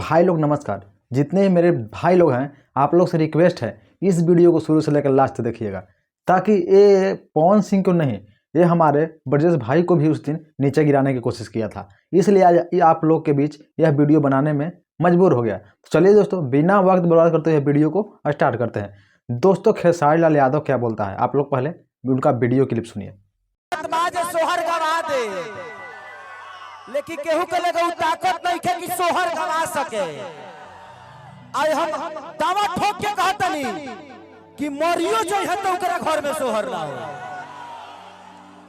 भाई लोग नमस्कार। जितने मेरे भाई लोग हैं आप लोग से रिक्वेस्ट है इस वीडियो को शुरू से लेकर लास्ट तक देखिएगा, ताकि ये पवन सिंह को नहीं, ये हमारे ब्रजेश भाई को भी उस दिन नीचे गिराने की कोशिश किया था। इसलिए आज ये आप लोग के बीच यह वीडियो बनाने में मजबूर हो गया। तो चलिए दोस्तों, बिना वक्त बर्बाद करते हुए वीडियो को स्टार्ट करते हैं। दोस्तों, खेसारी लाल यादव क्या बोलता है, आप लोग पहले उनका वीडियो क्लिप सुनिए। सोहर गवा दे, लेकिन केहू के लगे उ ताकत नहीं है कि सोहर गवा सके। आज हम दावा ठोक के कहतनी कि मरियो जो है तो ओकरा घर में सोहर ना हो।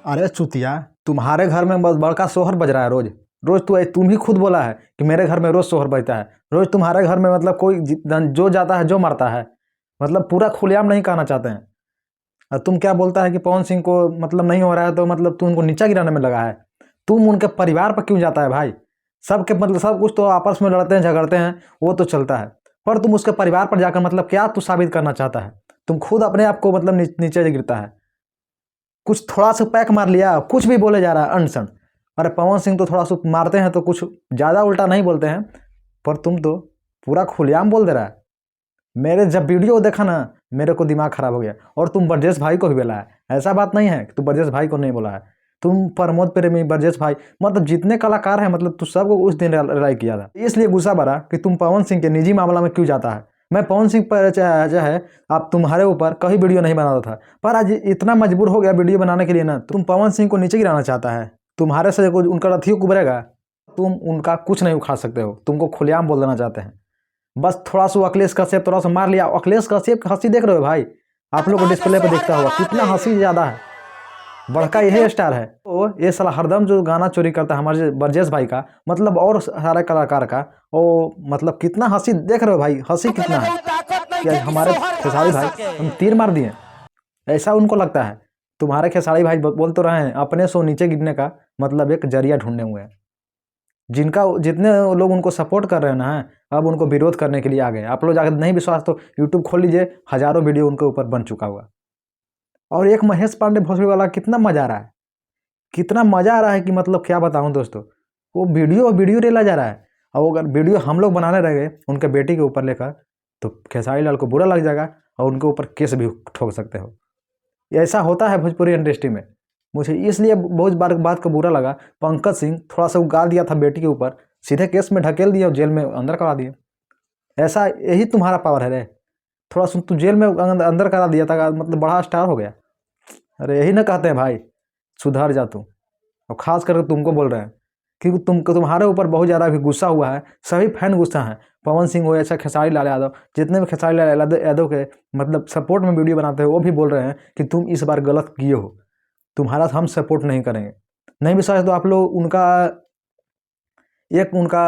अरे चुतिया, तुम्हारे घर में बड़का सोहर बज रहा है रोज रोज। तुम ही खुद बोला है कि मेरे घर में रोज सोहर बजता है। रोज तुम्हारे घर में मतलब कोई जो जाता है जो मरता है, मतलब पूरा खुलेआम नहीं कहना चाहते हैं। और तुम क्या बोलता है कि पवन सिंह को मतलब नहीं हो रहा है, तो मतलब तुम उनको नीचा गिराने में लगा है। तुम उनके परिवार पर क्यों जाता है भाई? सबके मतलब सब कुछ तो आपस में लड़ते हैं झगड़ते हैं, वो तो चलता है, पर तुम उसके परिवार पर जाकर मतलब क्या तू साबित करना चाहता है? तुम खुद अपने आप को मतलब नीचे गिरता है। कुछ थोड़ा सा पैक मार लिया, कुछ भी बोले जा रहा है अनसन। अरे पवन सिंह तो थोड़ा सा मारते हैं तो कुछ ज़्यादा उल्टा नहीं बोलते हैं, पर तुम तो पूरा खुलेआम बोल दे रहा है। मेरे जब वीडियो देखा ना, मेरे को दिमाग खराब हो गया। और तुम ब्रजेश भाई को भी बोला है, ऐसा बात नहीं है कि तू ब्रजेश भाई को नहीं बोला है। तुम प्रमोद प्रेमी, ब्रजेश भाई, मतलब जितने कलाकार हैं, मतलब तू सबको उस दिन रिलाई किया था। इसलिए गुस्सा भरा कि तुम पवन सिंह के निजी मामला में क्यों जाता है। मैं पवन सिंह पर चाहे आप तुम्हारे ऊपर कभी वीडियो नहीं बनाता था, पर आज इतना मजबूर हो गया वीडियो बनाने के लिए ना, तुम पवन सिंह को नीचे गिराना चाहता है। तुम्हारे से कुछ उनका रथियों उभरेगा, तुम उनका कुछ नहीं उखाड़ सकते हो। तुमको खुलेआम बोल देना चाहते हैं। बस थोड़ा सा अखिलेश कश्यप थोड़ा सा मार लिया। अखिलेश कश्यप की हंसी देख रहे हो भाई? आप लोग को डिस्प्ले पर देखता हुआ कितना हंसी ज़्यादा है। बड़का यही स्टार है। तो ये साला हरदम जो गाना चोरी करता है हमारे ब्रजेश भाई का, मतलब और सारे कलाकार का, वो मतलब कितना हंसी देख रहे हो भाई? हंसी कितना है कि हमारे खेसारी भाई हम तीर मार दिए, ऐसा उनको लगता है। तुम्हारे खेसारी भाई बोल तो रहे हैं अपने से नीचे गिरने का मतलब एक जरिया ढूंढने हुए हैं। जितने लोग उनको सपोर्ट कर रहे हैं ना, अब उनको विरोध करने के लिए आ गए। आप लोग जाकर नहीं विश्वास तो यूट्यूब खोल लीजिए, हजारों वीडियो उनके ऊपर बन चुका हुआ। और एक महेश पांडे भोसड़ी वाला कितना मजा आ रहा है, कितना मजा आ रहा है कि मतलब क्या बताऊं दोस्तों। वो वीडियो रेला जा रहा है। और अगर वीडियो हम लोग बनाने रह गए उनके बेटी के ऊपर लेकर, तो खेसारी लाल को बुरा लग जाएगा और उनके ऊपर केस भी ठोक सकते हो। ऐसा होता है भोजपुरी इंडस्ट्री में। मुझे इसलिए बहुत बार बात का बुरा लगा। पंकज सिंह थोड़ा सा गाल दिया था बेटी के ऊपर, सीधे केस में ढकेल दिया और जेल में अंदर करा दिया। ऐसा यही तुम्हारा पावर है रे। थोड़ा सा तू जेल में अंदर करा दिया था, मतलब बड़ा स्टार हो गया। अरे यही ना कहते हैं भाई, सुधर जा तू। और खास करके तुमको बोल रहे हैं क्योंकि तुम्हारे ऊपर बहुत ज़्यादा भी गुस्सा हुआ है। सभी फैन गुस्सा हैं। पवन सिंह हो, ऐसा खेसारी लाल यादव, जितने भी खेसारी लाल यादव के मतलब सपोर्ट में वीडियो बनाते हो, वो भी बोल रहे हैं कि तुम इस बार गलत किए हो, तुम्हारा हम सपोर्ट नहीं करेंगे। नहीं विश्वास तो आप लोग उनका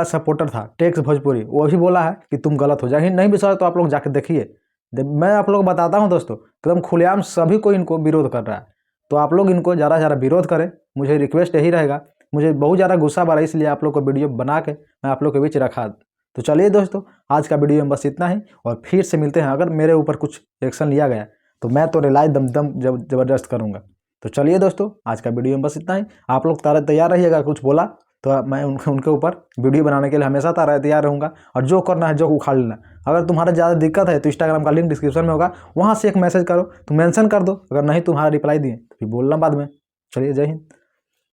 सपोर्टर था टेक्स भोजपुरी, वो भी बोला है कि तुम गलत हो जाएगी। नहीं विश्वास तो आप लोग जाके देखिए। मैं आप लोग बताता हूं दोस्तों, एकदम खुलेआम सभी को इनको विरोध कर रहा है। तो आप लोग इनको ज़्यादा विरोध करें, मुझे रिक्वेस्ट यही रहेगा। मुझे बहुत ज़्यादा गुस्सा आ रहा है, इसलिए आप लोग को वीडियो बना के मैं आप लोग के बीच रखा। तो चलिए दोस्तों, आज का वीडियो में बस इतना ही, और फिर से मिलते हैं। अगर मेरे ऊपर कुछ एक्शन लिया गया तो मैं तो रिलाई दम जबरदस्त करूँगा। तो चलिए दोस्तों, आज का वीडियो में बस इतना ही। आप लोग तैयार रहिएगा, कुछ बोला तो मैं उनके ऊपर वीडियो बनाने के लिए हमेशा तैयार रहूँगा। और जो करना है जो उखाड़ लेना। अगर तुम्हारा ज़्यादा दिक्कत है तो इंस्टाग्राम का लिंक डिस्क्रिप्शन में होगा, वहाँ से एक मैसेज करो, तो मेंशन कर दो। अगर नहीं तुम्हारा रिप्लाई दिए तो फिर बोलना बाद में। चलिए, जय हिंद।